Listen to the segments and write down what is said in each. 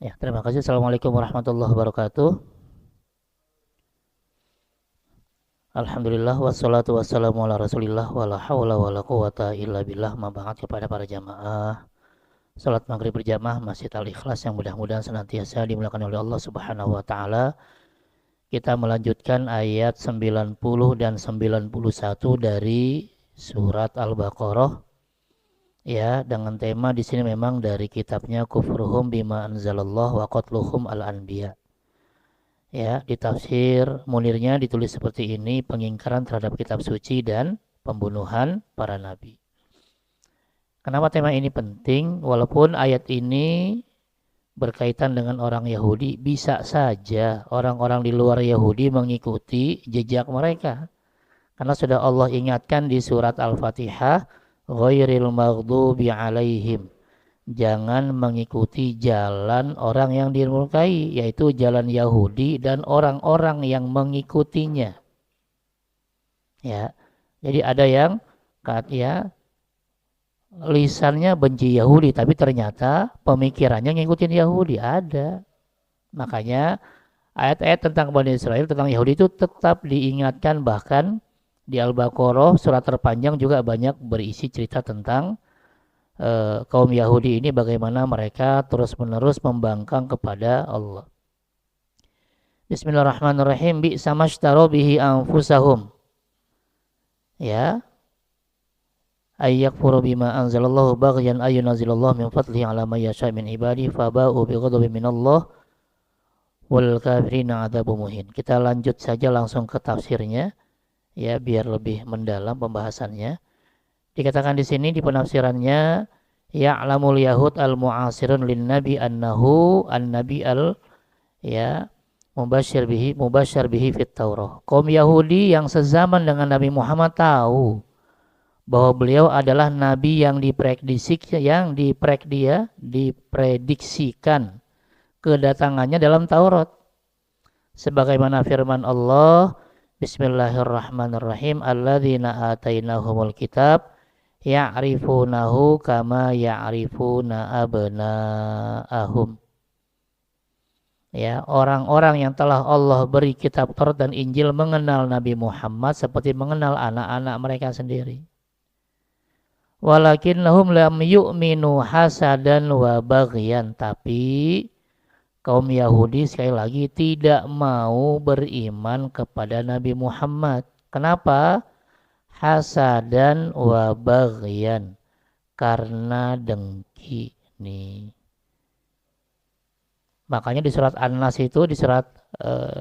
Ya, terima kasih. Assalamualaikum warahmatullahi wabarakatuh. Alhamdulillah wassalatu wassalamu ala Rasulillah wala haula wala quwata illa billah. Ma ba'd, kepada para jamaah salat maghrib berjamaah Masjid Al-Ikhlas yang mudah-mudahan senantiasa dimuliakan oleh Allah Subhanahu wa taala. Kita melanjutkan ayat 90 dan 91 dari surat Al-Baqarah, ya, dengan tema di sini memang dari kitabnya Kufruhum bima anzalallah wa qatluhum al-anbiya. Ya, di tafsir Munirnya ditulis seperti ini: pengingkaran terhadap kitab suci dan pembunuhan para nabi. Kenapa tema ini penting? Walaupun ayat ini berkaitan dengan orang Yahudi, bisa saja orang-orang di luar Yahudi mengikuti jejak mereka. Karena sudah Allah ingatkan di surat Al-Fatihah, ghairil maghdubi alaihim. Jangan mengikuti jalan orang yang dimurkai, yaitu jalan Yahudi dan orang-orang yang mengikutinya. Ya, jadi ada yang ya lisannya benci Yahudi, tapi ternyata pemikirannya ngikutin Yahudi. Ada. Makanya ayat-ayat tentang Bani Israel, tentang Yahudi itu tetap diingatkan. Bahkan di Al-Baqarah surat terpanjang juga banyak berisi cerita tentang kaum Yahudi ini, bagaimana mereka terus-menerus membangkang kepada Allah. Bismillahirrahmanirrahim. Bi'sa mashtaro bihi anfusahum. Ya. Ayyakfuru bima anzalallahu baghyan ayyunazilallahu min fadlihi ala man yasha' min ibadihi faba'u bighadabin minallah wal kafirina adzabun muhin. Kita lanjut saja langsung ke tafsirnya, ya, biar lebih mendalam pembahasannya. Dikatakan di sini di penafsirannya, ya'lamul yahud al-mu'asirun lin nabi annahu an-nabi ya mubasyir bihi fit Taurah. Kaum Yahudi yang sezaman dengan Nabi Muhammad tahu bahwa beliau adalah nabi yang diprediksikan kedatangannya dalam Taurat. Sebagaimana firman Allah, Bismillahirrahmanirrahim, alladzina atainahumul kitab ya'rifunahu kama ya'rifuna abna'ahum. Ya, orang-orang yang telah Allah beri kitab Taurat dan Injil mengenal Nabi Muhammad seperti mengenal anak-anak mereka sendiri. Walakinnahum lam yu'minu hasadan wa baghyan, tapi kaum Yahudi sekali lagi tidak mau beriman kepada Nabi Muhammad. Kenapa? Hasadan wa baghyan, karena dengki nih. Makanya di surat An-Nas itu, di surat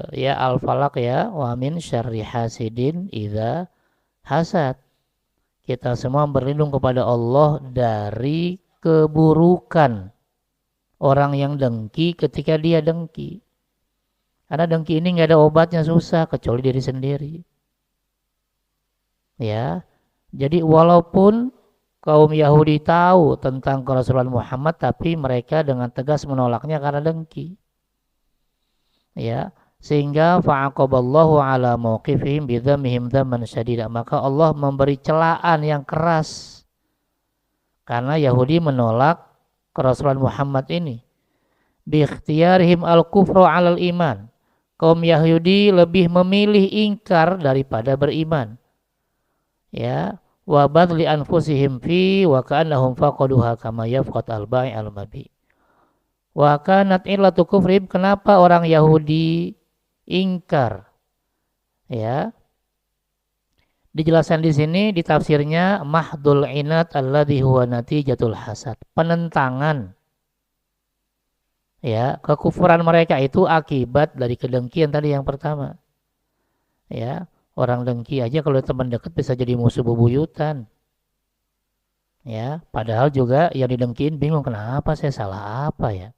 ya Al-Falaq, ya, wa min syarri hasidin idza hasad. Kita semua berlindung kepada Allah dari keburukan orang yang dengki ketika dia dengki. Karena dengki ini nggak ada obatnya, susah, kecuali diri sendiri. Ya, jadi walaupun kaum Yahudi tahu tentang kerasulan Muhammad, tapi mereka dengan tegas menolaknya karena dengki. Ya, sehingga fa'aqaballahu ala mauqifihim bidzamihim dzamman syadida. Maka Allah memberi celaan yang keras karena Yahudi menolak kerasulan Muhammad ini. Bi ikhtiyarihim al-kufra 'alal iman. Kaum Yahudi lebih memilih ingkar daripada beriman. Ya, wa badli anfusihim fi wa ka'annahum faqaduha kama yafqat al-bai' al-mabi. Wa kanat illatu kufrihim, kenapa orang Yahudi ingkar? Ya. Dijelaskan di sini di tafsirnya, mahdul inat alladhi huwa natijatul hasad. Penentangan, ya, kekufuran mereka itu akibat dari kedengkian tadi yang pertama. Ya, orang dengki aja kalau teman dekat bisa jadi musuh bebuyutan. Ya, padahal juga yang didengkiin bingung, kenapa saya salah apa ya?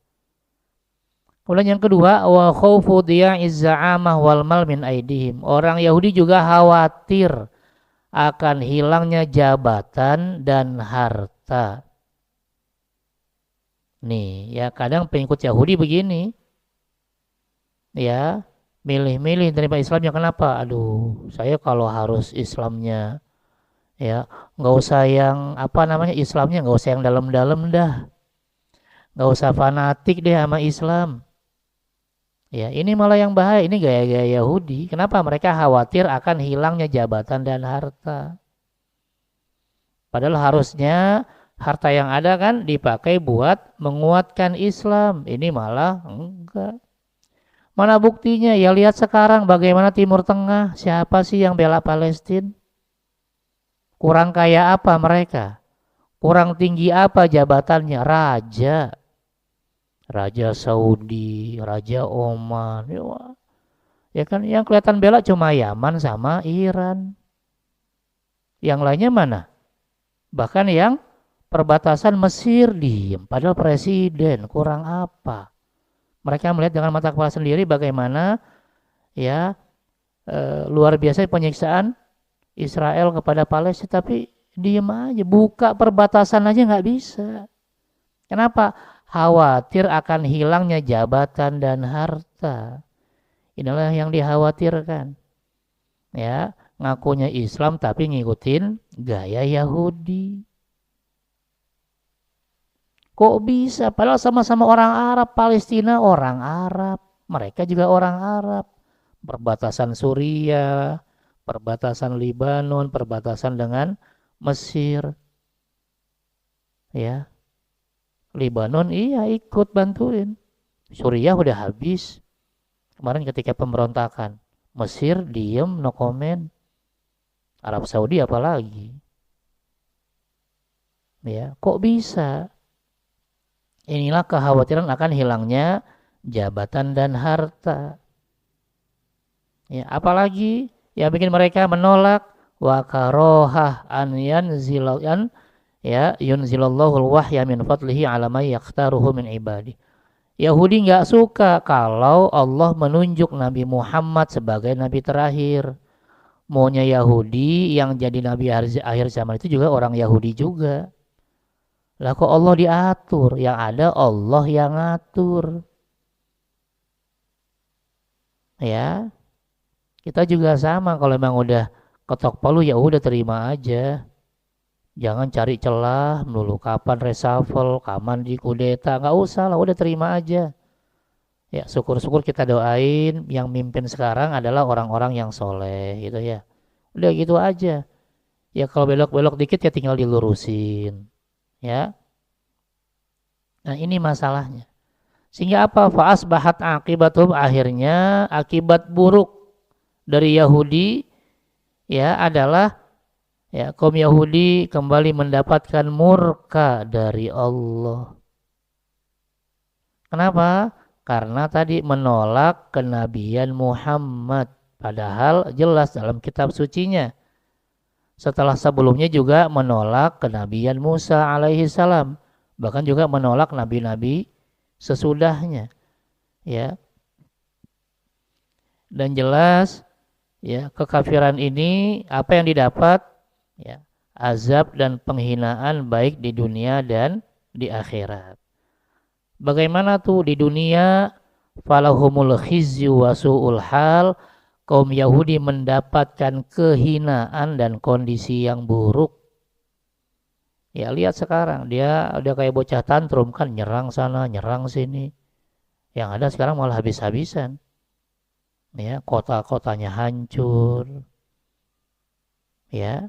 Kemudian yang kedua, wa khaufu diya'iz za'amah wal mal min aidihim. Orang Yahudi juga khawatir akan hilangnya jabatan dan harta. Nih, ya, kadang pengikut Yahudi begini. Ya, milih-milih terima Islamnya. Kenapa? Aduh, saya kalau harus Islamnya, ya, nggak usah yang Islamnya nggak usah yang dalam-dalam dah. Nggak usah fanatik deh sama Islam. Ya, ini malah yang bahaya. Ini gaya-gaya Yahudi. Kenapa mereka khawatir akan hilangnya jabatan dan harta? Padahal harusnya harta yang ada kan dipakai buat menguatkan Islam. Ini malah enggak. Mana buktinya? Ya lihat sekarang bagaimana Timur Tengah. Siapa sih yang bela Palestina? Kurang kaya apa mereka? Kurang tinggi apa jabatannya? Raja. Raja Saudi, Raja Oman. Ya kan yang kelihatan bela cuma Yaman sama Iran. Yang lainnya mana? Bahkan yang perbatasan Mesir diem. Padahal presiden kurang apa? Mereka melihat dengan mata kepala sendiri bagaimana ya luar biasa penyiksaan Israel kepada Palestina, tapi diem aja, buka perbatasan aja nggak bisa. Kenapa? Khawatir akan hilangnya jabatan dan harta. Inilah yang dikhawatirkan. Ya, ngakunya Islam tapi ngikutin gaya Yahudi. Kok bisa? Padahal sama-sama orang Arab, Palestina orang Arab, mereka juga orang Arab. Perbatasan Suriah, perbatasan Libanon, perbatasan dengan Mesir. Ya, Libanon iya ikut bantuin. Suriah udah habis. Kemarin ketika pemberontakan. Mesir diem, no comment. Arab Saudi apalagi. Ya, kok bisa? Inilah kekhawatiran akan hilangnya jabatan dan harta. Ya, apalagi yang bikin mereka menolak wa karohah an yanzilan ya yunzilallahul wahya min fadlihi ala may yaqtaruhu min ibadi. Yahudi nggak suka kalau Allah menunjuk Nabi Muhammad sebagai nabi terakhir. Maunya Yahudi yang jadi nabi akhir zaman itu juga orang Yahudi juga. Lah kok Allah diatur? Yang ada Allah yang ngatur. Ya, kita juga sama kalau memang udah ketok palu ya udah terima aja. Jangan cari celah melulu kapan reshuffle, kapan dikudeta, nggak usah lah, udah terima aja. Ya syukur-syukur kita doain yang mimpin sekarang adalah orang-orang yang soleh gitu ya. Udah gitu aja. Ya kalau belok-belok dikit ya tinggal dilurusin. Ya. Nah ini masalahnya. Sehingga apa? Fa'asbahat akibatum, akhirnya akibat buruk dari Yahudi ya adalah ya kaum Yahudi kembali mendapatkan murka dari Allah. Kenapa? Karena tadi menolak kenabian Muhammad. Padahal jelas dalam kitab sucinya. Setelah sebelumnya juga menolak kenabian Musa alaihi salam. Bahkan juga menolak nabi-nabi sesudahnya. Ya. Dan jelas ya kekafiran ini apa yang didapat? Ya, azab dan penghinaan baik di dunia dan di akhirat. Bagaimana tuh di dunia? Falahumul khizyu wa su'ul hal. Kaum Yahudi mendapatkan kehinaan dan kondisi yang buruk. Ya lihat sekarang dia udah kayak bocah tantrum kan, nyerang sana, nyerang sini. Yang ada sekarang malah habis-habisan. Ya, kota-kotanya hancur. Ya.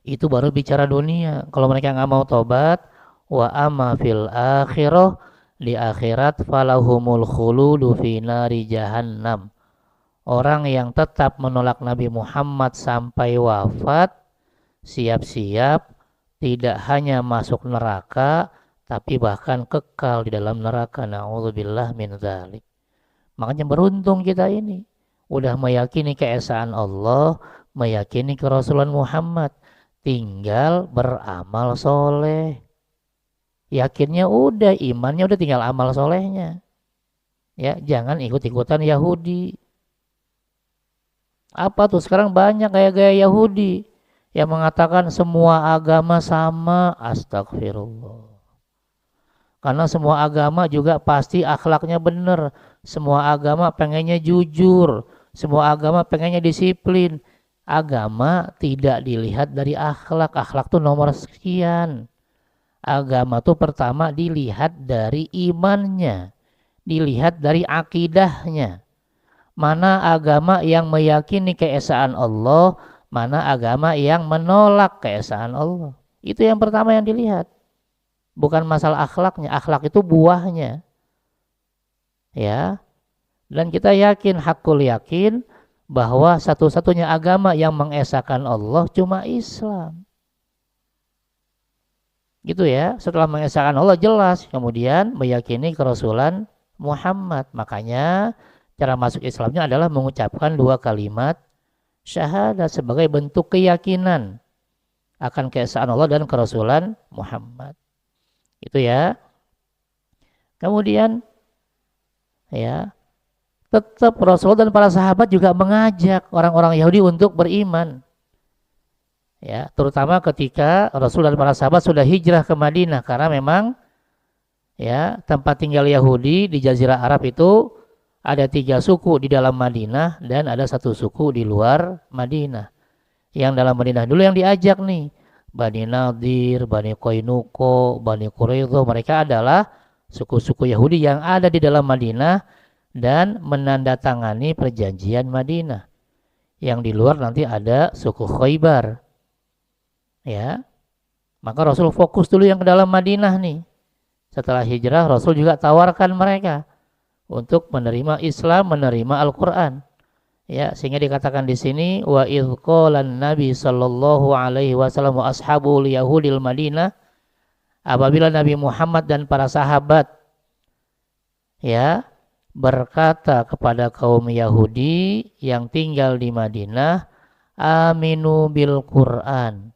Itu baru bicara dunia. Kalau mereka nggak mau tobat, wa amma fil akhirah, di akhirat falahumul khuludu fi nari jahannam. Orang yang tetap menolak Nabi Muhammad sampai wafat, siap-siap tidak hanya masuk neraka, tapi bahkan kekal di dalam neraka. Na'udzubillah min dzalik. Makanya beruntung kita ini. Udah meyakini keesaan Allah, meyakini kerasulan Muhammad. Tinggal beramal soleh. Yakinnya udah, imannya udah, tinggal amal solehnya. Ya, jangan ikut-ikutan Yahudi. Apa tuh sekarang banyak gaya-gaya Yahudi yang mengatakan semua agama sama. Astagfirullah. Karena semua agama juga pasti akhlaknya benar. Semua agama pengennya jujur. Semua agama pengennya disiplin. Agama tidak dilihat dari akhlak. Akhlak tuh nomor sekian. Agama itu pertama dilihat dari imannya, dilihat dari akidahnya. Mana agama yang meyakini keesaan Allah, mana agama yang menolak keesaan Allah. Itu yang pertama yang dilihat. Bukan masalah akhlaknya, akhlak itu buahnya. Ya. Dan kita yakin, hakul yakin bahwa satu-satunya agama yang mengesahkan Allah cuma Islam. Gitu ya. Setelah mengesahkan Allah jelas, kemudian meyakini kerasulan Muhammad. Makanya cara masuk Islamnya adalah mengucapkan 2 kalimat syahadat sebagai bentuk keyakinan akan keesaan Allah dan kerasulan Muhammad. Itu ya. Kemudian ya, tetap Rasul dan para sahabat juga mengajak orang-orang Yahudi untuk beriman. Ya, terutama ketika Rasul dan para sahabat sudah hijrah ke Madinah, karena memang ya tempat tinggal Yahudi di Jazirah Arab itu ada 3 suku di dalam Madinah dan ada 1 suku di luar Madinah. Yang dalam Madinah dulu yang diajak nih, Bani Nadir, Bani Qainuqa, Bani Quraidah, mereka adalah suku-suku Yahudi yang ada di dalam Madinah dan menandatangani perjanjian Madinah. Yang di luar nanti ada suku Khaybar. Ya. Maka Rasul fokus dulu yang ke dalam Madinah nih. Setelah hijrah Rasul juga tawarkan mereka untuk menerima Islam, menerima Al-Qur'an. Ya, sehingga dikatakan di sini wa idz qala Nabi sallallahu alaihi wasallam wa ashabul yahudil Madinah, apabila Nabi Muhammad dan para sahabat ya berkata kepada kaum Yahudi yang tinggal di Madinah, aminu bil Qur'an,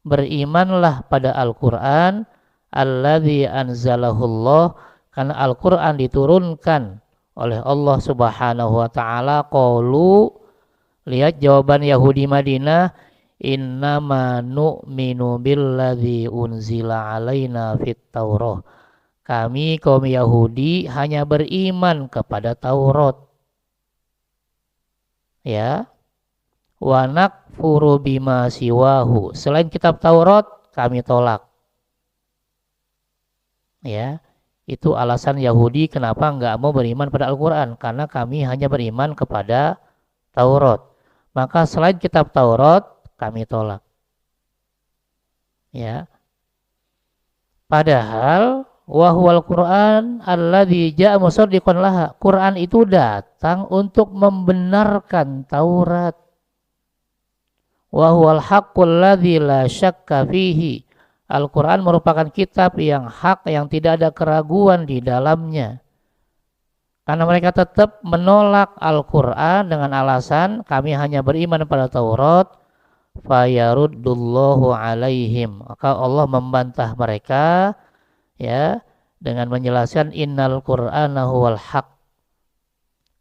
berimanlah pada Al-Qur'an alladzi anzalahullah, karena Al-Qur'an diturunkan oleh Allah Subhanahu wa taala. Qalu, lihat jawaban Yahudi Madinah, innama nu'minu billadzi unzila alaina fit Taurah, kami kaum Yahudi hanya beriman kepada Taurat. Ya. Wa nakfuru bima siwahu, selain kitab Taurat kami tolak. Ya. Itu alasan Yahudi kenapa enggak mau beriman pada Al-Quran, karena kami hanya beriman kepada Taurat. Maka selain kitab Taurat kami tolak. Ya. Padahal wahwal Quran alladzi ja'a musaddiqan laha, Quran itu datang untuk membenarkan Taurat. Wahwal haqqul ladzi la syakka fihi, Al-Quran merupakan kitab yang hak, yang tidak ada keraguan di dalamnya. Karena mereka tetap menolak Al-Quran dengan alasan kami hanya beriman pada Taurat, fayaruddullahu alaihim, maka Allah membantah mereka ya dengan menjelaskan innal Qur'ana huwal haq.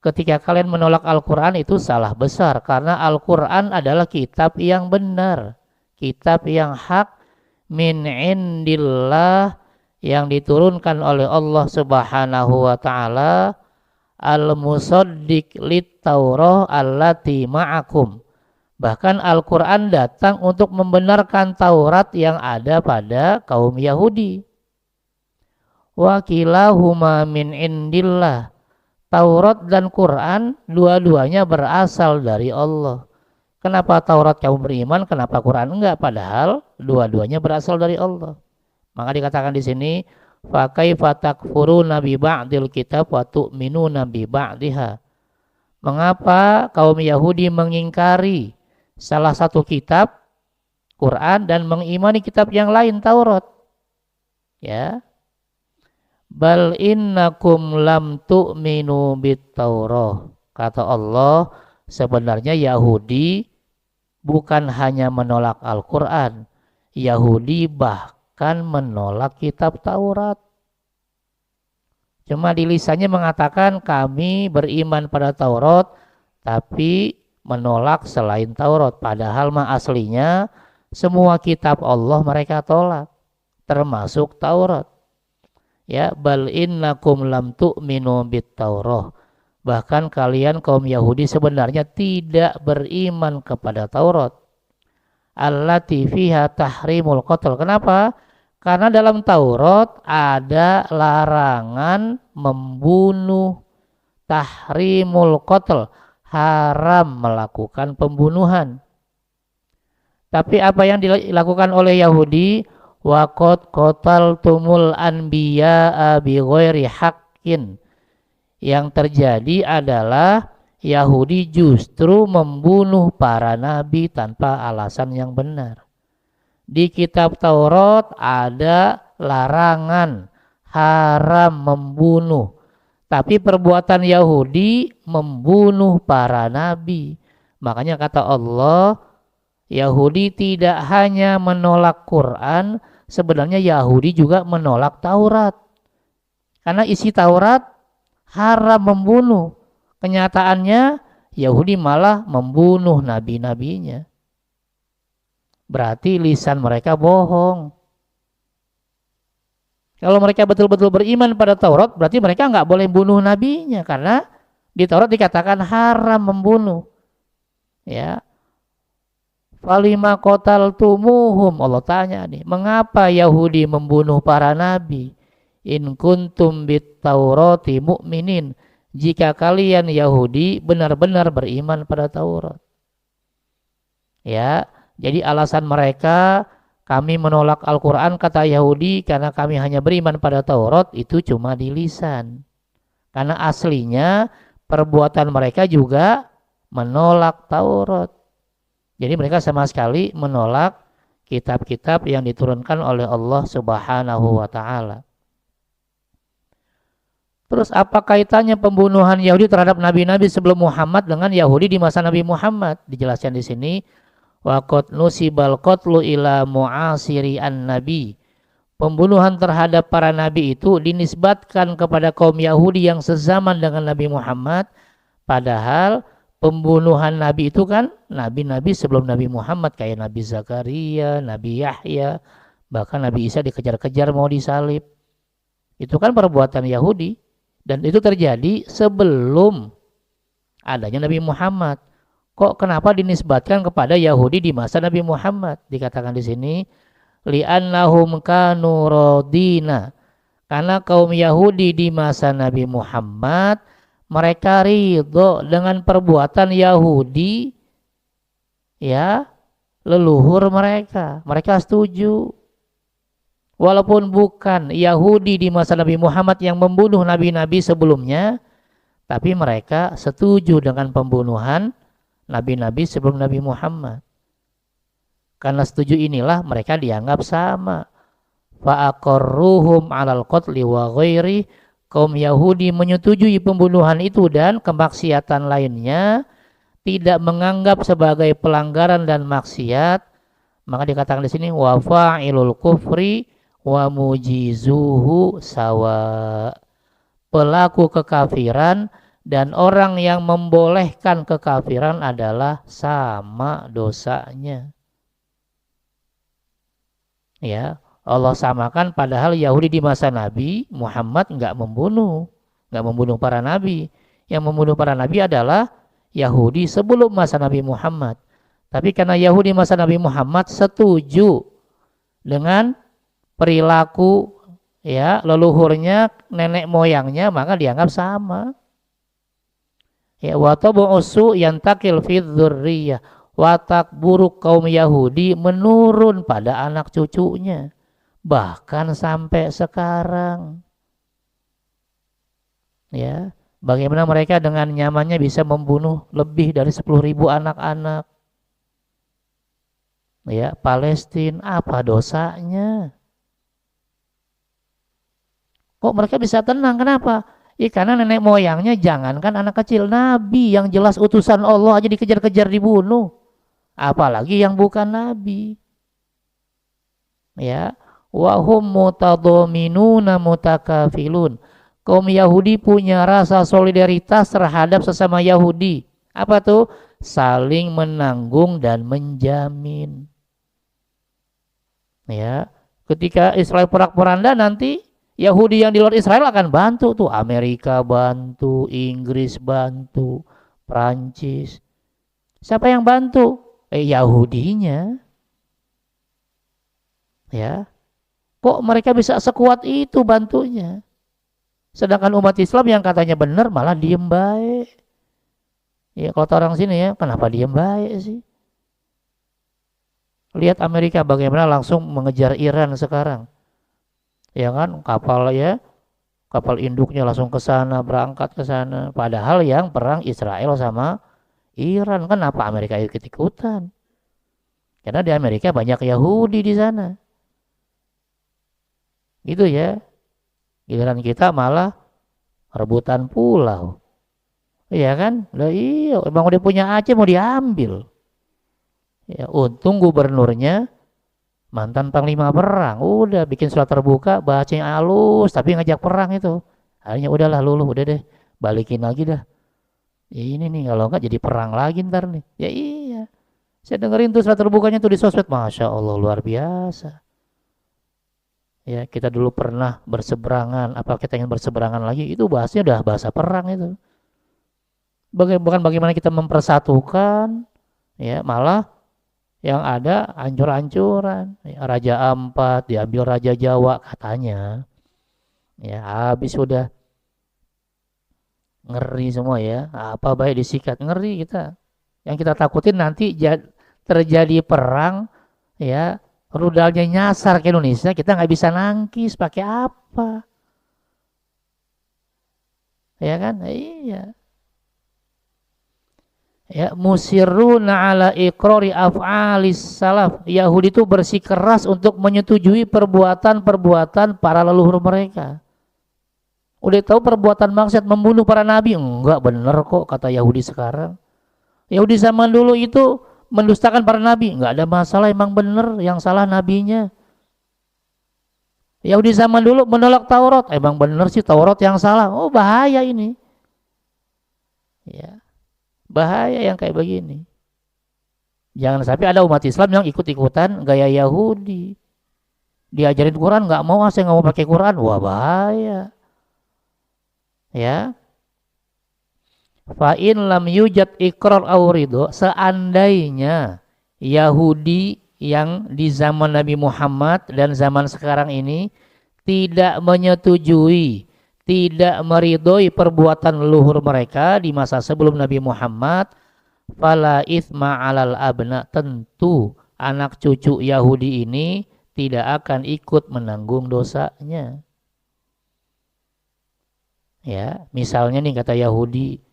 Ketika kalian menolak Al-Quran itu salah besar, karena Al-Quran adalah kitab yang benar, kitab yang hak, min indillah, yang diturunkan oleh Allah Subhanahu wa taala, al-musaddiq lit Taurah allati ma'akum. Bahkan Al-Qur'an datang untuk membenarkan Taurat yang ada pada kaum Yahudi. Wa kilahuma min indillah, Taurat dan Quran dua-duanya berasal dari Allah. Kenapa Taurat kamu beriman, kenapa Quran enggak? Padahal dua-duanya berasal dari Allah. Maka dikatakan di sini, fa kaifa takfuruna bi ba'dil kitab wa tu'minuna bi ba'diha. Mengapa kaum Yahudi mengingkari salah satu kitab Quran dan mengimani kitab yang lain Taurat? Ya. Bal innakum lam tu'minu bit Taurah. Kata Allah, sebenarnya Yahudi bukan hanya menolak Al-Quran, Yahudi bahkan menolak kitab Taurat. Cuma di lisannya mengatakan kami beriman pada Taurat, tapi menolak selain Taurat. Padahal mah aslinya semua kitab Allah mereka tolak, termasuk Taurat. Ya, bal innakum lam tu'minu bit Taurah. Bahkan kalian kaum Yahudi sebenarnya tidak beriman kepada Taurat. Allati fiha tahrimul qatl. Kenapa? Karena dalam Taurat ada larangan membunuh, tahrimul qatl, haram melakukan pembunuhan. Tapi apa yang dilakukan oleh Yahudi, waqad qataltumul anbiya'a bighairi haqqin. Yang terjadi adalah Yahudi justru membunuh para nabi tanpa alasan yang benar. Di kitab Taurat ada larangan haram membunuh. Tapi perbuatan Yahudi membunuh para nabi. Makanya kata Allah, Yahudi tidak hanya menolak Quran, sebenarnya Yahudi juga menolak Taurat. Karena isi Taurat haram membunuh. Kenyataannya Yahudi malah membunuh nabi-nabinya. Berarti lisan mereka bohong. Kalau mereka betul-betul beriman pada Taurat, berarti mereka nggak boleh bunuh nabinya. Karena di Taurat dikatakan haram membunuh. Ya. Falima qataltumuhum, Allah tanya nih, mengapa Yahudi membunuh para nabi? In kuntum bit Taurati mu'minin, jika kalian Yahudi benar-benar beriman pada Taurat. Ya, jadi alasan mereka kami menolak Al-Quran kata Yahudi karena kami hanya beriman pada Taurat itu cuma di lisan. Karena aslinya perbuatan mereka juga menolak Taurat. Jadi mereka sama sekali menolak kitab-kitab yang diturunkan oleh Allah Subhanahu wa Ta'ala. Terus apa kaitannya pembunuhan Yahudi terhadap nabi-nabi sebelum Muhammad dengan Yahudi di masa Nabi Muhammad? Dijelaskan di sini, waqad nusibal qatlu ila mu'asiri an-nabi. Pembunuhan terhadap para nabi itu dinisbatkan kepada kaum Yahudi yang sezaman dengan Nabi Muhammad, padahal pembunuhan nabi itu kan nabi-nabi sebelum Nabi Muhammad, kayak Nabi Zakaria, Nabi Yahya, bahkan Nabi Isa dikejar-kejar mau disalib. Itu kan perbuatan Yahudi. Dan itu terjadi sebelum adanya Nabi Muhammad. Kok kenapa dinisbatkan kepada Yahudi di masa Nabi Muhammad? Dikatakan di sini, li'annahum kanu radina. Karena kaum Yahudi di masa Nabi Muhammad, mereka ridho dengan perbuatan Yahudi, ya, leluhur mereka. Mereka setuju. Walaupun bukan Yahudi di masa Nabi Muhammad yang membunuh nabi-nabi sebelumnya, tapi mereka setuju dengan pembunuhan nabi-nabi sebelum Nabi Muhammad. Karena setuju inilah mereka dianggap sama. Fa'aqarruhum 'alal qatli wa ghairi. Kaum Yahudi menyetujui pembunuhan itu dan kemaksiatan lainnya, tidak menganggap sebagai pelanggaran dan maksiat. Maka dikatakan di sini wa fa'ilul kufri wa mujizuhu sawa. Pelaku kekafiran dan orang yang membolehkan kekafiran adalah sama dosanya. Ya, Allah samakan, padahal Yahudi di masa Nabi Muhammad nggak membunuh para nabi. Yang membunuh para nabi adalah Yahudi sebelum masa Nabi Muhammad. Tapi karena Yahudi masa Nabi Muhammad setuju dengan perilaku, ya, leluhurnya, nenek moyangnya, maka dianggap sama. Ya, wa tabu'usu yantakil fi dzurriyyah. Watak buruk kaum Yahudi menurun pada anak cucunya, bahkan sampai sekarang. Ya, bagaimana mereka dengan nyamannya bisa membunuh lebih dari 10.000 anak-anak. Ya, Palestina, apa dosanya? Kok mereka bisa tenang? Kenapa? Ya karena nenek moyangnya, jangankan anak kecil, nabi yang jelas utusan Allah aja dikejar-kejar dibunuh. Apalagi yang bukan nabi. Ya, wa hum mutadhaminuna mutakafilun. Kaum Yahudi punya rasa solidaritas terhadap sesama Yahudi. Apa tuh? Saling menanggung dan menjamin. Ya, ketika Israel porak-poranda, nanti Yahudi yang di luar Israel akan bantu tuh. Amerika bantu, Inggris bantu, Prancis. Siapa yang bantu? Yahudinya. Ya. Kok mereka bisa sekuat itu bantunya? Sedangkan umat Islam yang katanya benar malah diem baik. Ya kalau orang sini ya, kenapa diem baik sih? Lihat Amerika bagaimana langsung mengejar Iran sekarang. Ya kan, kapal induknya langsung ke sana, berangkat ke sana. Padahal yang perang Israel sama Iran, kenapa Amerika ikut-ikutan? Karena di Amerika banyak Yahudi di sana. Gitu ya. Giliran kita malah rebutan pulau. Iya kan? Lah iya, emang udah punya Aceh mau diambil. Ya, untung gubernurnya mantan panglima perang. Udah bikin surat terbuka, bahasanya halus tapi ngajak perang itu. Akhirnya udahlah luluh, udah deh. Balikin lagi dah. Ya ini nih kalau enggak jadi perang lagi ntar nih. Ya iya. Saya dengerin tuh surat terbukanya tuh di sosmed. Masya Allah luar biasa. Ya kita dulu pernah berseberangan. Apa kita ingin berseberangan lagi? Itu bahasnya udah bahasa perang itu. Bukan bagaimana kita mempersatukan. Ya malah yang ada hancur-hancuran. Ya, Raja Ampat diambil Raja Jawa katanya. Ya habis sudah ngeri semua ya. Apa baik disikat ngeri kita. Yang kita takutin nanti terjadi perang ya rudalnya nyasar ke Indonesia kita nggak bisa nangkis pakai apa ya kan iya ya musirruna ala iqrari af'alis salaf Yahudi itu bersikeras untuk menyetujui perbuatan-perbuatan para leluhur mereka udah tahu perbuatan maksiat membunuh para nabi enggak bener kok kata Yahudi sekarang Yahudi zaman dulu itu mendustakan para nabi, nggak ada masalah emang bener yang salah nabinya. Yahudi zaman dulu menolak Taurat, emang bener sih Taurat yang salah. Oh bahaya ini. Ya, bahaya yang kayak begini. Jangan sampai ada umat Islam yang ikut-ikutan gaya Yahudi. Diajarin Quran nggak mau, saya nggak mau pakai Quran, wah bahaya. Ya, Fa'in lam yujad ikrar aurido seandainya Yahudi yang di zaman Nabi Muhammad dan zaman sekarang ini tidak menyetujui, tidak meridhoi perbuatan leluhur mereka di masa sebelum Nabi Muhammad, fala itsma 'alal abna, tentu anak cucu Yahudi ini tidak akan ikut menanggung dosanya. Ya, misalnya nih kata Yahudi,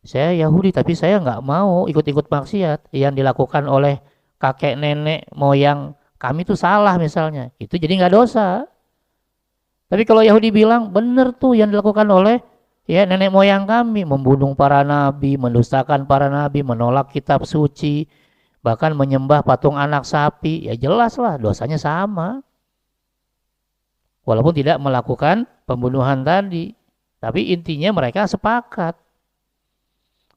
saya Yahudi tapi saya nggak mau ikut-ikut maksiat yang dilakukan oleh kakek nenek moyang kami itu salah misalnya. Itu jadi nggak dosa. Tapi kalau Yahudi bilang benar tuh yang dilakukan oleh ya nenek moyang kami membunuh para nabi, mendustakan para nabi, menolak kitab suci, bahkan menyembah patung anak sapi, ya jelas lah dosanya sama. Walaupun tidak melakukan pembunuhan tadi, tapi intinya mereka sepakat.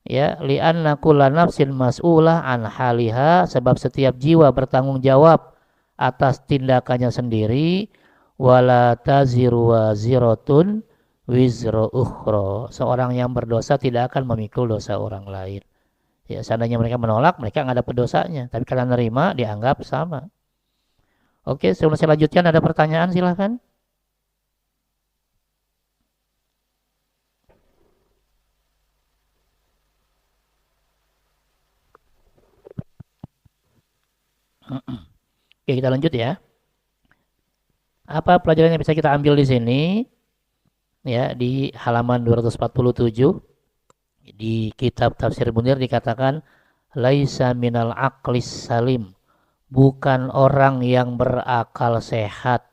Ya li'anna kulla nafsin mas'ulah an haliha sebab setiap jiwa bertanggung jawab atas tindakannya sendiri wala taziru waziratun wizra ukhra seorang yang berdosa tidak akan memikul dosa orang lain ya seandainya mereka menolak mereka nggak dapat dosanya tapi karena nerima dianggap sama oke sebelum saya lanjutkan ada pertanyaan silahkan. Oke, kita lanjut ya. Apa pelajaran yang bisa kita ambil di sini? Ya, di halaman 247 di kitab Tafsir Munir dikatakan laisa minal aqlis salim, bukan orang yang berakal sehat,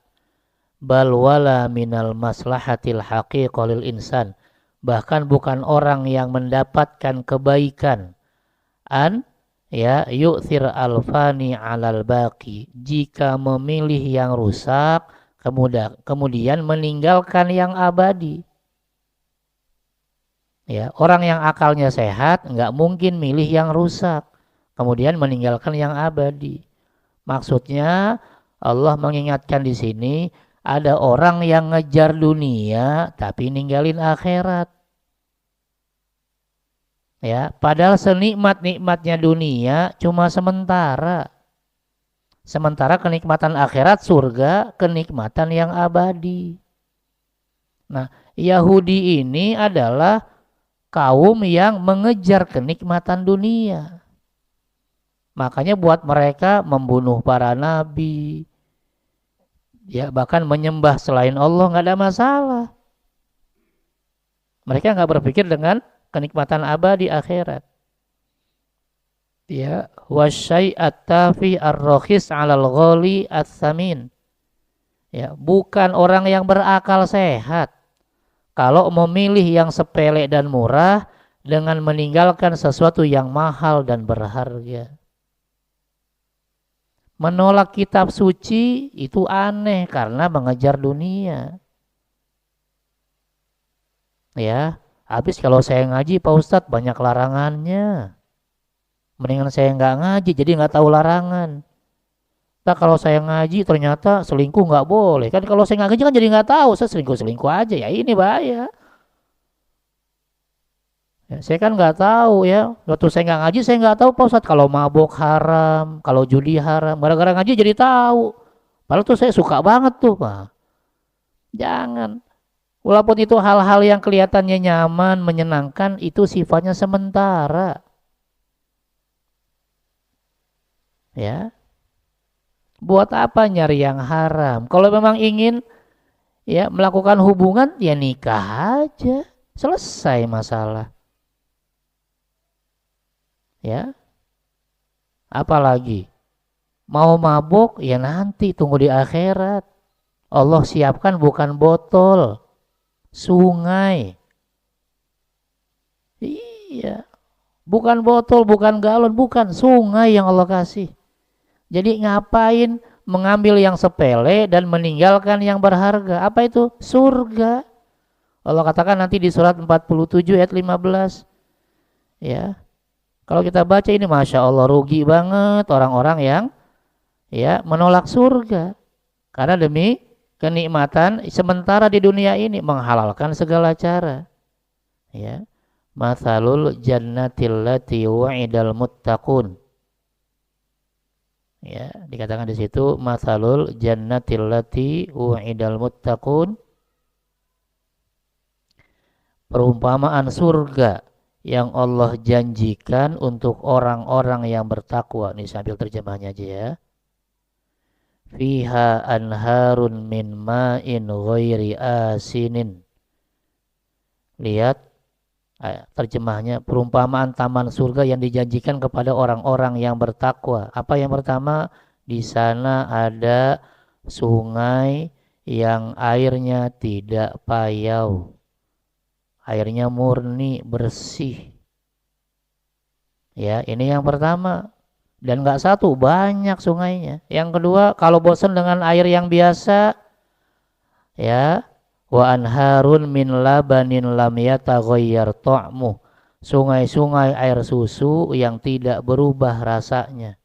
bal wala minal maslahatil haqiqalil insan, bahkan bukan orang yang mendapatkan kebaikan an ya yu'thir alfani alal baqi, jika memilih yang rusak kemudian meninggalkan yang abadi. Ya, orang yang akalnya sehat nggak mungkin milih yang rusak, kemudian meninggalkan yang abadi. Maksudnya Allah mengingatkan di sini ada orang yang ngejar dunia tapi ninggalin akhirat. Ya, padahal senikmat-nikmatnya dunia cuma sementara. Sementara kenikmatan akhirat surga kenikmatan yang abadi. Nah, Yahudi ini adalah kaum yang mengejar kenikmatan dunia. Makanya buat mereka membunuh para nabi, ya bahkan menyembah selain Allah nggak ada masalah. Mereka nggak berpikir dengan kenikmatan abadi akhirat. Ya, wasyai'at tafi ar-rakhis 'alal ghali ats-tsamin. Ya, bukan orang yang berakal sehat kalau memilih yang sepele dan murah dengan meninggalkan sesuatu yang mahal dan berharga. Menolak kitab suci itu aneh karena mengejar dunia. Ya, habis kalau saya ngaji Pak Ustadz banyak larangannya. Mendingan saya nggak ngaji jadi nggak tahu larangan. Nah kalau saya ngaji ternyata selingkuh nggak boleh. Kan kalau saya nggak ngaji kan jadi nggak tahu. Saya selingkuh aja ya ini bahaya. Ya, saya kan nggak tahu ya. Waktu saya nggak ngaji saya nggak tahu Pak Ustadz kalau mabok haram, kalau judi haram. Gara-gara ngaji jadi tahu. Padahal tuh saya suka banget tuh Pak. Jangan. Walaupun itu hal-hal yang kelihatannya nyaman, menyenangkan, itu sifatnya sementara. Ya, buat apa nyari yang haram? Kalau memang ingin ya melakukan hubungan, ya nikah aja, selesai masalah. Ya, apalagi mau mabuk, ya nanti tunggu di akhirat. Allah siapkan bukan botol, sungai. Iya, bukan botol, bukan galon, bukan sungai yang Allah kasih. Jadi ngapain mengambil yang sepele dan meninggalkan yang berharga? Apa itu? Surga. Allah katakan nanti di surat 47 ayat 15. Ya. Kalau kita baca ini Masya Allah rugi banget orang-orang yang ya menolak surga. Karena demi kenikmatan sementara di dunia ini menghalalkan segala cara. Ya. Mathalul jannatil lati wa'idal muttaqun. Ya, dikatakan di situ mathalul jannatil lati wa'idal muttaqun, perumpamaan surga yang Allah janjikan untuk orang-orang yang bertakwa. Ini sambil terjemahnya aja ya. Fiha anharun min ma'in ghairi asinin. Lihat terjemahnya, perumpamaan taman surga yang dijanjikan kepada orang-orang yang bertakwa. Apa yang pertama? Di sana ada sungai yang airnya tidak payau. Airnya murni, bersih. Ya, ini yang pertama. Dan nggak satu, banyak sungainya. Yang kedua, kalau bosan dengan air yang biasa, ya, wa anharun min labanin lam yataghayyar ta'muh, sungai-sungai air susu yang tidak berubah rasanya.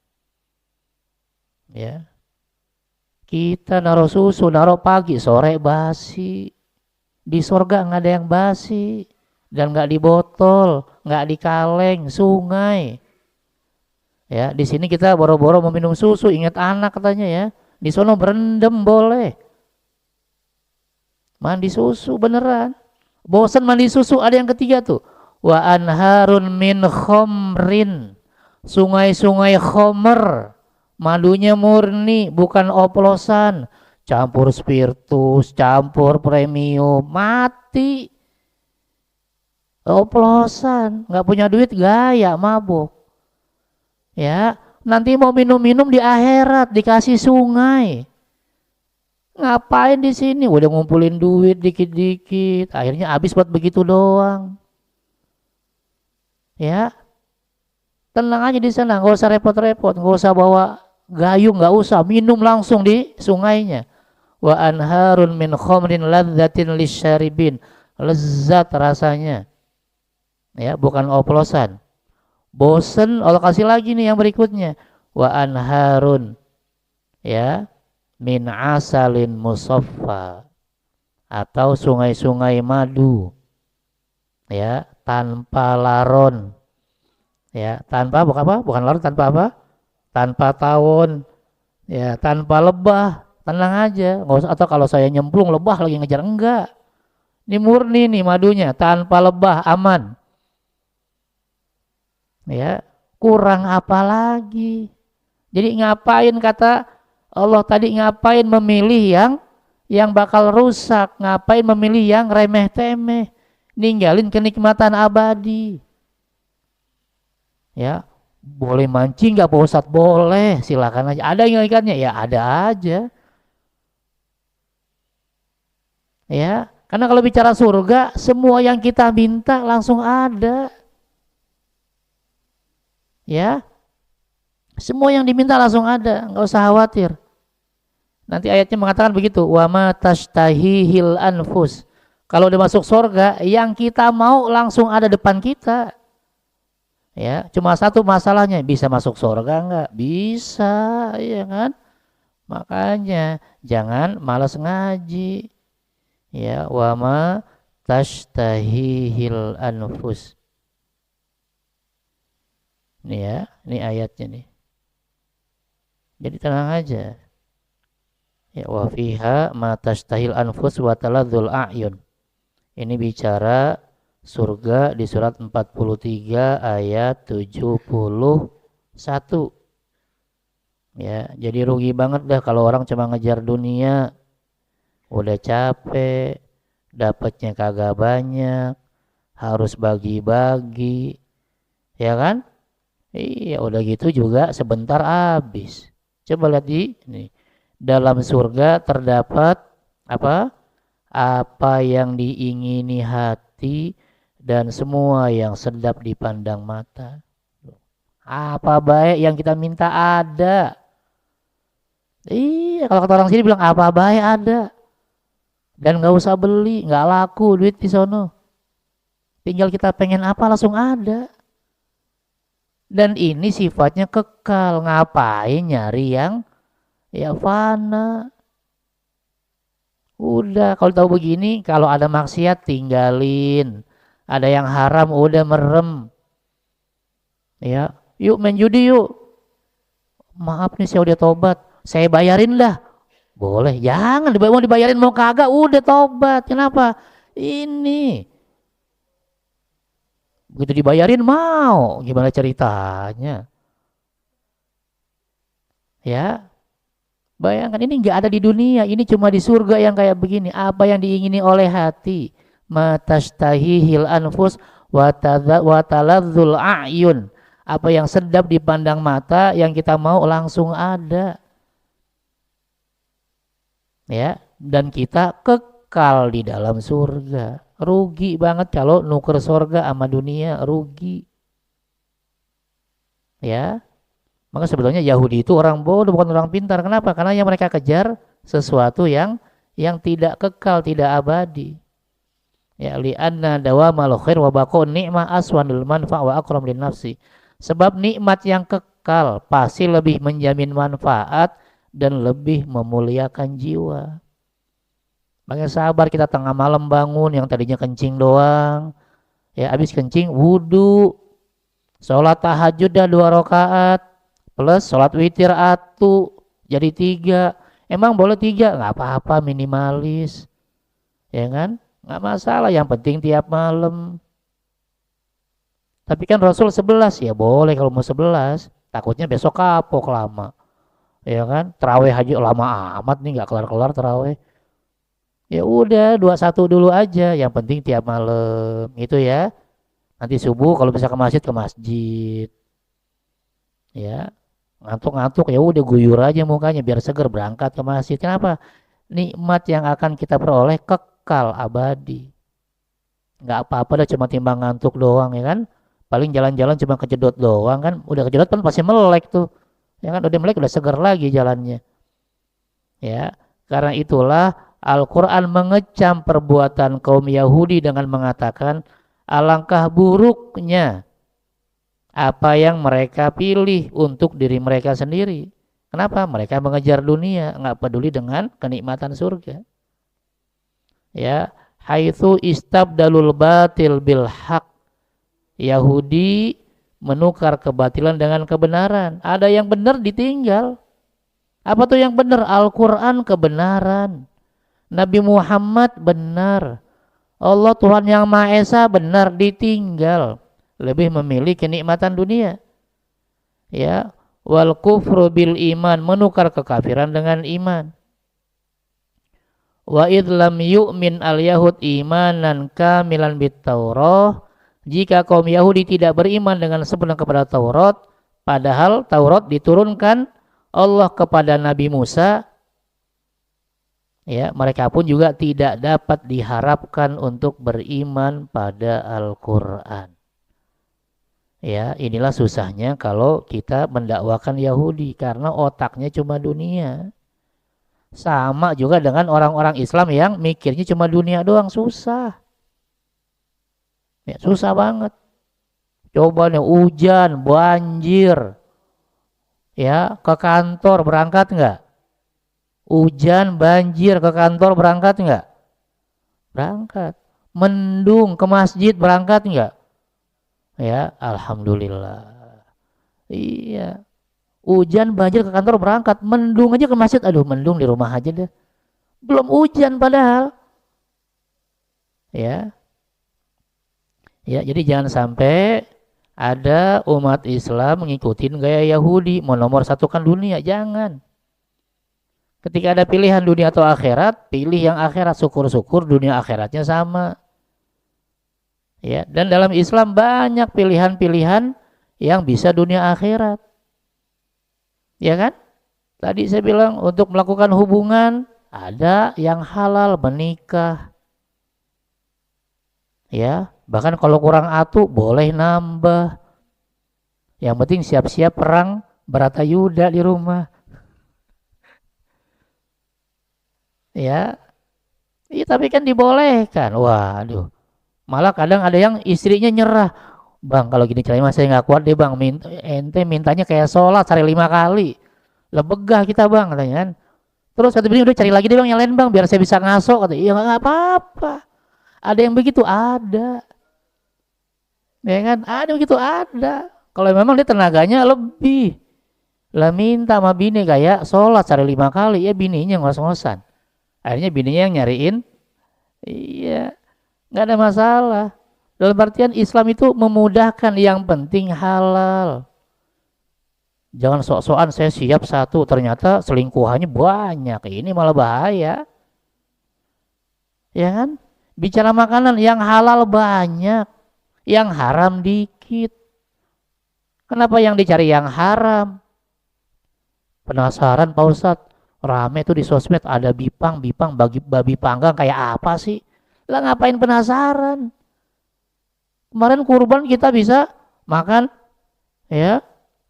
Ya, kita naruh susu, naruh pagi sore basi. Di surga nggak ada yang basi dan nggak di botol, nggak di kaleng, sungai. Ya, di sini kita boro-boro meminum susu, ingat anak katanya ya. Di sono berendam boleh. Mandi susu beneran. Bosan mandi susu, ada yang ketiga tuh. Wa anharun min khomrin. Sungai-sungai khomer. Madunya murni, bukan oplosan. Campur spiritus, campur premium, mati. Oplosan, nggak punya duit gaya mabuk. Ya, nanti mau minum-minum di akhirat dikasih sungai. Ngapain di sini? Udah ngumpulin duit dikit-dikit, akhirnya habis buat begitu doang. Ya, tenang aja di sana, nggak usah repot-repot, nggak usah bawa gayung, nggak usah, minum langsung di sungainya. Wa anharun min khomrin ladzatin lisyaribin, lezat rasanya. Ya, bukan oplosan. Bosen, Allah kasih lagi nih yang berikutnya. Wa anharun, ya, min asalin musaffa, atau sungai-sungai madu, ya, tanpa laron, ya, tanpa bukan apa, bukan laron, tanpa apa, tanpa tawon, Ya, tanpa lebah, tenang aja. Nggak usah, atau kalau saya nyemplung lebah lagi ngejar, enggak. Ini murni nih madunya, tanpa lebah, aman. Ya, kurang apa lagi? Jadi ngapain kata Allah tadi, ngapain memilih yang bakal rusak, ngapain memilih yang remeh temeh, ninggalin kenikmatan abadi. Ya, boleh mancing nggak Pak Ustadz? Boleh, silakan aja. Ada yang ikannya? Ya ada aja. Ya, karena kalau bicara surga, semua yang kita minta langsung ada. Ya, semua yang diminta langsung ada, nggak usah khawatir. Nanti ayatnya mengatakan begitu, wa ma tashtahihil anfus. Kalau udah masuk surga, yang kita mau langsung ada depan kita. Ya, cuma satu masalahnya, bisa masuk surga nggak? Bisa, ya kan? Makanya jangan malas ngaji. Ya, wa ma tashtahihil anfus. Nih ya, ini ayatnya nih. Jadi tenang aja. Ya, wa fiha ma tashtahil anfus wa taladzul a'yun. Ini bicara surga di surat 43 ayat 71. Ya, jadi rugi banget dah kalau orang cuma ngejar dunia, udah capek, dapatnya kagak banyak, harus bagi-bagi, ya kan? Iya, udah gitu juga sebentar habis. Coba lihat di ini. Dalam surga terdapat apa? Apa yang diingini hati dan semua yang sedap dipandang mata. Apa baik yang kita minta ada. Iya, kalau kata orang sini bilang apa baik ada. Dan nggak usah beli, nggak laku duit di sono. Tinggal kita pengen apa langsung ada. Dan ini sifatnya kekal. Ngapain nyari yang ya fana. Udah, kalau tahu begini, kalau ada maksiat tinggalin. Ada yang haram udah merem. Ya, yuk main judi yuk. Maaf nih saya udah tobat. Saya bayarin dah. Boleh, jangan mau dibayarin mau kagak udah tobat. Kenapa? Ini begitu dibayarin mau. Gimana ceritanya? Ya, bayangkan ini nggak ada di dunia, ini cuma di surga yang kayak begini. Apa yang diingini oleh hati, matastahihil anfus wataladzul a'yun. Apa yang sedap dipandang mata, yang kita mau langsung ada. Ya, dan kita kekal di dalam surga. Rugi banget kalau nuker surga sama dunia, rugi. Ya, maka sebetulnya Yahudi itu orang bodoh, bukan orang pintar. Kenapa? Karena yang mereka kejar sesuatu yang tidak kekal, tidak abadi. Ya, li'anna dawamal khair wa baqaun ni'mah aswanul manfa' wa aqram lin nafsi. Sebab nikmat yang kekal pasti lebih menjamin manfaat dan lebih memuliakan jiwa. Makanya sabar, kita tengah malam bangun, yang tadinya kencing doang. Ya, habis kencing wudu. Sholat tahajud dah 2 rakaat. Plus sholat witir atu jadi 3. Emang boleh 3? Nggak apa-apa, minimalis. Ya kan? Nggak masalah, yang penting tiap malam. Tapi kan Rasul 11, ya boleh kalau mau 11. Takutnya besok kapok lama. Ya kan? Terawih haji lama amat nih, nggak kelar-kelar terawih. Ya udah 21 dulu aja, yang penting tiap malam. Itu ya. Nanti subuh kalau bisa ke masjid, ke masjid. Ya, ngantuk-ngantuk ya udah guyur aja mukanya biar seger berangkat ke masjid. Kenapa? Nikmat yang akan kita peroleh kekal abadi. Nggak apa-apa dah cuma timbang ngantuk doang, ya kan. Paling jalan-jalan cuma kejedot doang kan. Udah kejedot kan pasti melek tuh. Ya kan, udah melek udah seger lagi jalannya. Ya, karena itulah Al-Quran mengecam perbuatan kaum Yahudi dengan mengatakan alangkah buruknya apa yang mereka pilih untuk diri mereka sendiri. Kenapa? Mereka mengejar dunia, nggak peduli dengan kenikmatan surga. Ya, haitsu istabdalul batil bil haq. Yahudi menukar kebatilan dengan kebenaran. Ada yang benar ditinggal. Apa tuh yang benar? Al-Quran kebenaran. Nabi Muhammad benar. Allah Tuhan yang Maha Esa benar, ditinggal. Lebih memilih kenikmatan dunia. Ya, wal kufru bil iman, menukar kekafiran dengan iman. Wa idlam yu'min al yahud imanan kamilan bit Taurah, jika kaum Yahudi tidak beriman dengan sempurna kepada Taurat, padahal Taurat diturunkan Allah kepada Nabi Musa, ya, mereka pun juga tidak dapat diharapkan untuk beriman pada Al-Qur'an. Ya, inilah susahnya kalau kita mendakwakan Yahudi karena otaknya cuma dunia. Sama juga dengan orang-orang Islam yang mikirnya cuma dunia doang, susah. Ya, susah banget. Coba nih hujan, banjir. Ya, ke kantor berangkat nggak? Hujan, banjir, ke kantor berangkat nggak? Berangkat. Mendung, ke masjid berangkat nggak? Ya, alhamdulillah. Iya. Hujan, banjir, ke kantor berangkat. Mendung aja ke masjid. Aduh, mendung di rumah aja deh. Belum hujan padahal. Ya. Ya, jadi jangan sampai ada umat Islam mengikuti gaya Yahudi, menomor satukan dunia. Jangan. Ketika ada pilihan dunia atau akhirat, pilih yang akhirat. Syukur-syukur dunia akhiratnya sama. Ya, dan dalam Islam banyak pilihan-pilihan yang bisa dunia akhirat. Ya kan? Tadi saya bilang untuk melakukan hubungan ada yang halal, menikah. Ya, bahkan kalau kurang atu boleh nambah. Yang penting siap-siap perang Bharatayuda di rumah. Ya. Iya, tapi kan dibolehkan. Waduh. Malah kadang ada yang istrinya nyerah. Bang, kalau gini caranya saya nggak kuat deh bang. Ente mintanya kayak sholat cari 5 kali. Lebegah kita bang, katanya kan. Terus kata bini udah cari lagi deh bang yang lain bang, biar saya bisa ngasok. Kata, iya nggak apa-apa. Ada yang begitu, ada. Ya kan, ada yang begitu, ada. Kalau memang dia tenaganya lebih. Lah minta sama bini kayak sholat cari 5 kali, ya bininya ngos-ngosan. Akhirnya bininya yang nyariin. Iya. Nggak ada masalah. Dalam artian Islam itu memudahkan, yang penting halal. Jangan sok-sokan saya siap satu, ternyata selingkuhannya banyak. Ini malah bahaya. Ya kan? Bicara makanan, yang halal banyak, yang haram dikit. Kenapa yang dicari yang haram? Penasaran Pak Ustadz, rame tuh di sosmed ada bipang babi panggang kayak apa sih? Lah ngapain penasaran? Kemarin kurban kita bisa makan ya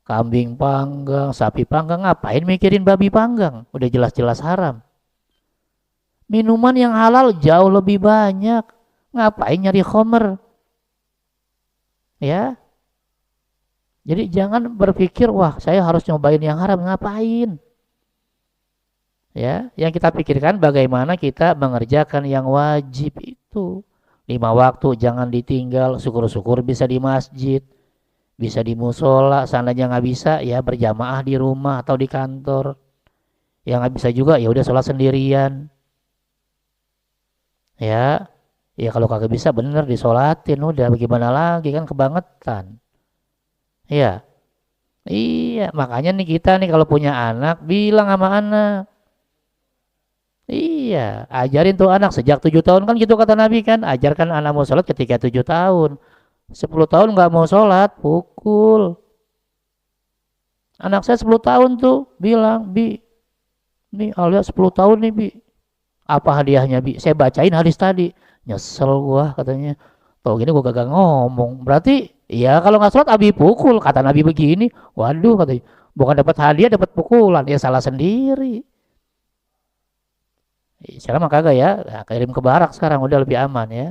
kambing panggang, sapi panggang, ngapain mikirin babi panggang? Udah jelas-jelas haram. Minuman yang halal jauh lebih banyak. Ngapain nyari khamr? Ya. Jadi jangan berpikir wah saya harus nyobain yang haram, ngapain? Ya, yang kita pikirkan bagaimana kita mengerjakan yang wajib itu. 5 waktu jangan ditinggal, syukur-syukur bisa di masjid, bisa di musola, seandainya nggak bisa ya berjamaah di rumah atau di kantor. Yang nggak bisa juga ya udah sholat sendirian. Ya, ya kalau kagak bisa bener disolatin udah, bagaimana lagi, kan kebangetan. Iya, iya makanya nih kita nih kalau punya anak bilang sama anak. Iya, ajarin tuh anak sejak 7 tahun kan gitu kata Nabi kan, ajarkan anak mau sholat ketika 7 tahun. 10 tahun nggak mau sholat, pukul. Anak saya 10 tahun tuh bilang, Bi, nih Alia 10 tahun nih Bi. Apa hadiahnya Bi? Saya bacain hadis tadi. Nyesel gua katanya. Tau gini gua gagal ngomong. Berarti ya kalau nggak sholat Abi pukul, kata Nabi begini. Waduh katanya. Bukan dapat hadiah, dapat pukulan. Ya salah sendiri. Sekarang mah kagak ya, nah, kirim ke barak sekarang udah lebih aman ya.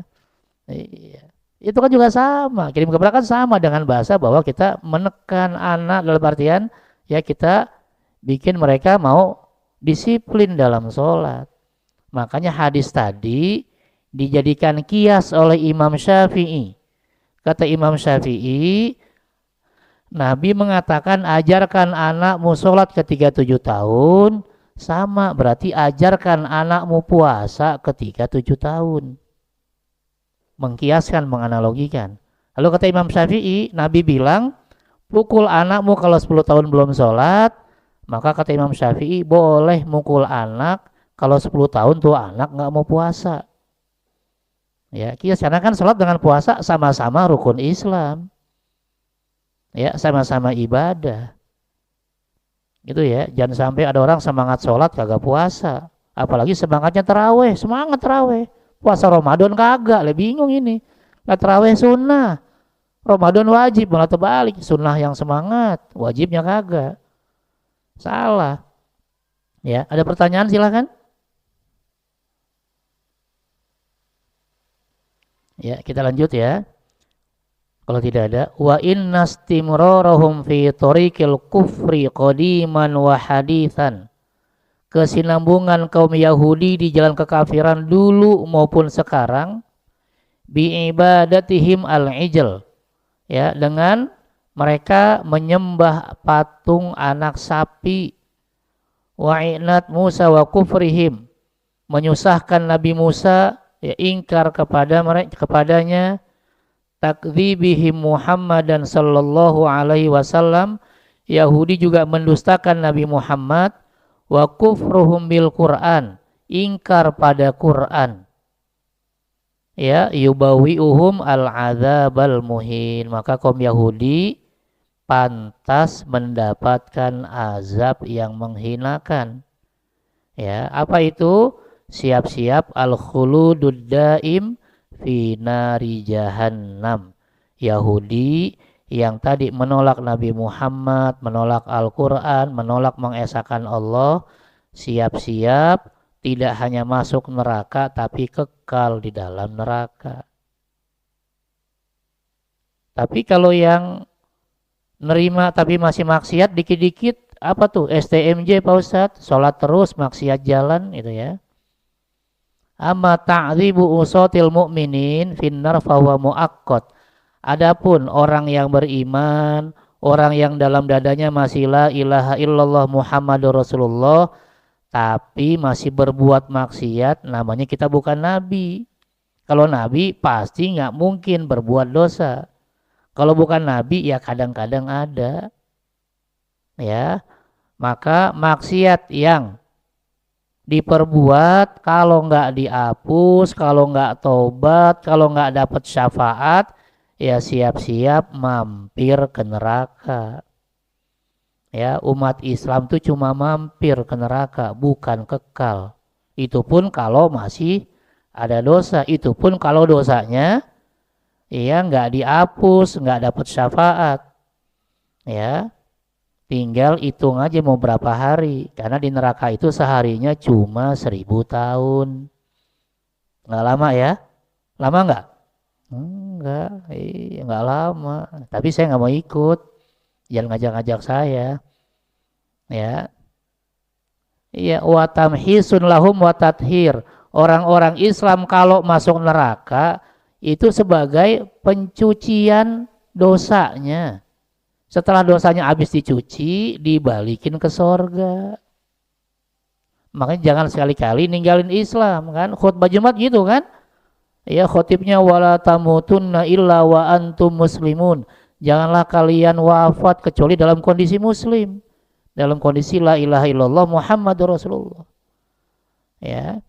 Iya. Itu kan juga sama, kirim ke barak kan sama dengan bahasa bahwa kita menekan anak dalam artian ya kita bikin mereka mau disiplin dalam sholat. Makanya hadis tadi dijadikan kias oleh Imam Syafi'i. Kata Imam Syafi'i, Nabi mengatakan ajarkan anakmu sholat ketika 7 tahun, sama berarti ajarkan anakmu puasa ketika 7 tahun. Mengkiaskan, menganalogikan. Lalu kata Imam Syafi'i, Nabi bilang, pukul anakmu kalau 10 tahun belum sholat, maka kata Imam Syafi'i boleh mukul anak kalau 10 tahun tuh anak nggak mau puasa. Ya, karena kan sholat dengan puasa sama-sama rukun Islam. Ya, sama-sama ibadah. Gitu ya, jangan sampai ada orang semangat sholat kagak puasa. Apalagi semangatnya taraweh, semangat taraweh. Puasa Ramadan kagak, lebih bingung ini. Lah taraweh sunnah, Ramadan wajib, malah terbalik. Sunnah yang semangat, wajibnya kagak. Salah. Ya, ada pertanyaan silakan. Ya, kita lanjut ya. Kalau tidak ada, wa inna istimrarahum fi tariqil kufri qadiman wa haditsan. Kesinambungan kaum Yahudi di jalan kekafiran dulu maupun sekarang bi ibadatihim al-ijl. Ya, dengan mereka menyembah patung anak sapi. Wa inat Musa wa kufrihim, menyusahkan Nabi Musa, ya, ingkar kepadanya, takdzibihim Muhammadan sallallahu alaihi wasallam, Yahudi juga mendustakan Nabi Muhammad, wa kufruhum bil Quran, ingkar pada Quran. Ya, yubawiuhum al-adzabal muhin, maka kaum Yahudi pantas mendapatkan azab yang menghinakan. Ya, apa itu? Siap-siap al-khuludud daim fi nari jahannam. Yahudi yang tadi menolak Nabi Muhammad, menolak Al-Quran, menolak mengesahkan Allah, siap-siap tidak hanya masuk neraka tapi kekal di dalam neraka. Tapi kalau yang nerima tapi masih maksiat dikit-dikit, apa tuh? STMJ Pak Ustadz, sholat terus maksiat jalan itu ya. Amma ta'dzibu usatil mu'minin finnar fahuwa mu'akkad. Adapun orang yang beriman, orang yang dalam dadanya masih la ilaha illallah Muhammadur Rasulullah, tapi masih berbuat maksiat, namanya kita bukan nabi. Kalau nabi pasti nggak mungkin berbuat dosa. Kalau bukan nabi ya kadang-kadang ada. Ya, maka maksiat yang diperbuat kalau nggak dihapus, kalau nggak tobat, kalau nggak dapat syafaat, ya siap-siap mampir ke neraka. Ya, umat Islam tuh cuma mampir ke neraka, bukan kekal. Itu pun kalau masih ada dosa, itu pun kalau dosanya ya nggak dihapus, nggak dapat syafaat. Ya, tinggal hitung aja mau berapa hari, karena di neraka itu seharinya cuma 1000 tahun. Nggak lama ya? Lama nggak? Enggak, nggak lama. Tapi saya nggak mau ikut. Jangan ngajak-ngajak saya. Ya, iya, wa tamhisun lahum wa tathir. Orang-orang Islam kalau masuk neraka itu sebagai pencucian dosanya. Setelah dosanya habis dicuci, dibalikin ke sorga. Makanya jangan sekali-kali ninggalin Islam kan. Khutbah Jumat gitu kan. Ya, khotibnya wala tamutunna illa wa antum muslimun. Janganlah kalian wafat kecuali dalam kondisi muslim. Dalam kondisi la ilaha illallah Muhammadur Rasulullah. Ya.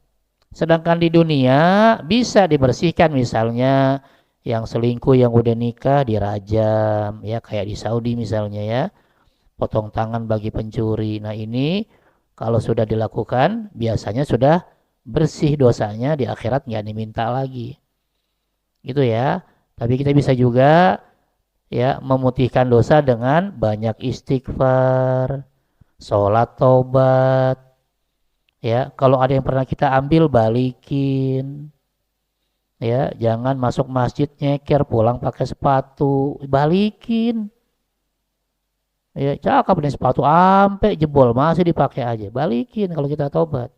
Sedangkan di dunia bisa dibersihkan, misalnya yang selingkuh yang udah nikah dirajam, ya kayak di Saudi misalnya ya. Potong tangan bagi pencuri. Nah, ini kalau sudah dilakukan biasanya sudah bersih dosanya, di akhirat nggak diminta lagi. Gitu ya. Tapi kita bisa juga ya memutihkan dosa dengan banyak istighfar, sholat taubat. Ya, kalau ada yang pernah kita ambil balikin. Ya, jangan masuk masjid nyeker, pulang pakai sepatu, balikin. Ya, cakep nih sepatu sampai jebol masih dipakai aja, balikin kalau kita tobat.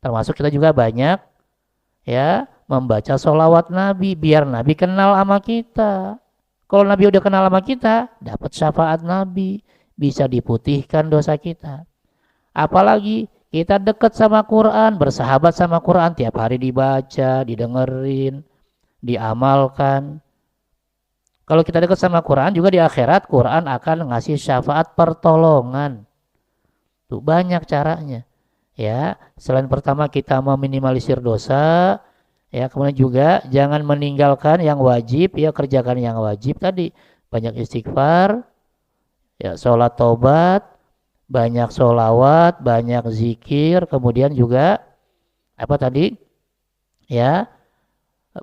Termasuk kita juga banyak ya membaca sholawat Nabi biar Nabi kenal sama kita. Kalau Nabi udah kenal sama kita, dapat syafaat Nabi, bisa diputihkan dosa kita. Apalagi kita dekat sama Quran, bersahabat sama Quran, tiap hari dibaca, didengerin, diamalkan. Kalau kita dekat sama Quran, juga di akhirat Quran akan ngasih syafaat pertolongan. Tuh banyak caranya. Ya, selain pertama kita meminimalisir dosa, ya kemudian juga jangan meninggalkan yang wajib, ya kerjakan yang wajib tadi. Banyak istighfar, ya sholat tobat, banyak sholawat, banyak zikir, kemudian juga apa tadi? Ya,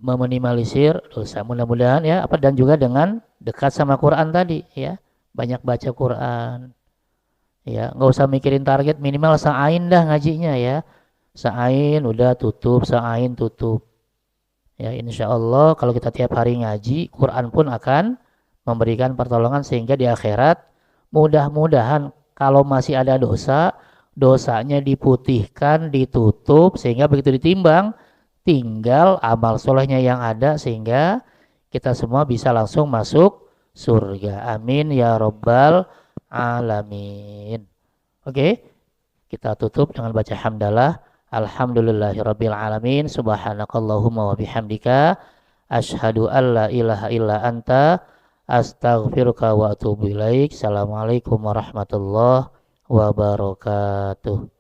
meminimalisir dosa. Mudah-mudahan ya apa dan juga dengan dekat sama Quran tadi ya. Banyak baca Quran. Ya, nggak usah mikirin target, minimal sa'ain dah ngajinya ya. Sa'ain udah tutup, sa'ain tutup. Ya, insya Allah kalau kita tiap hari ngaji, Quran pun akan memberikan pertolongan sehingga di akhirat mudah-mudahan kalau masih ada dosa, dosanya diputihkan, ditutup sehingga begitu ditimbang tinggal amal solehnya yang ada sehingga kita semua bisa langsung masuk surga. Amin ya rabbal alamin. Oke, kita tutup dengan baca hamdalah. Alhamdulillahirabbil alamin. Subhanakallahumma wa bihamdika asyhadu an la ilaha illa anta astaghfiruka wa atubu ilaik. Assalamualaikum warahmatullahi wabarakatuh.